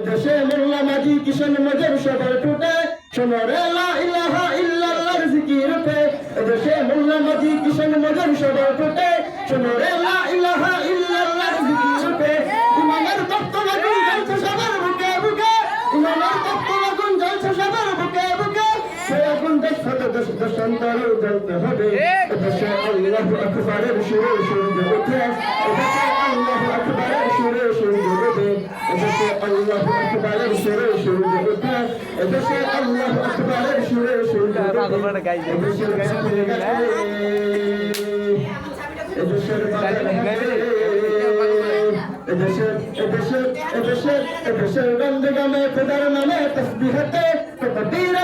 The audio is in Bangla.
দেশে মোল্লা মাঝি কিষান মজর সবার টুটে সোনারে লা ইলাহা ইল্লাল্লাহর জিকির উঠে দেশে মোল্লা মাঝি কিষান মজর সবার টুটে সোনারে লা ইলাহা ইল্লাল্লাহর জিকির উঠে ইমামের বক্তব্য জ্বলছে সবার বুকে বুকে ইমামের বক্তব্য জ্বলছে সবার বুকে বুকে সে আগুন দেশান্তরে জ্বলতে হবে দেশে আল্লাহু আকবারের সুরে সূর্য ওঠে দেশে আল্লাহু আকবারের সুরে সূর্য ওঠে দেশে আল্লাহু আকবারের সুরে সূর্য ওঠে দেশে আল্লাহু আকবারের সুরে সূর্য ওঠে এদেশের গন্ধ গামে খোদার নামে তসবিহতে তকবীর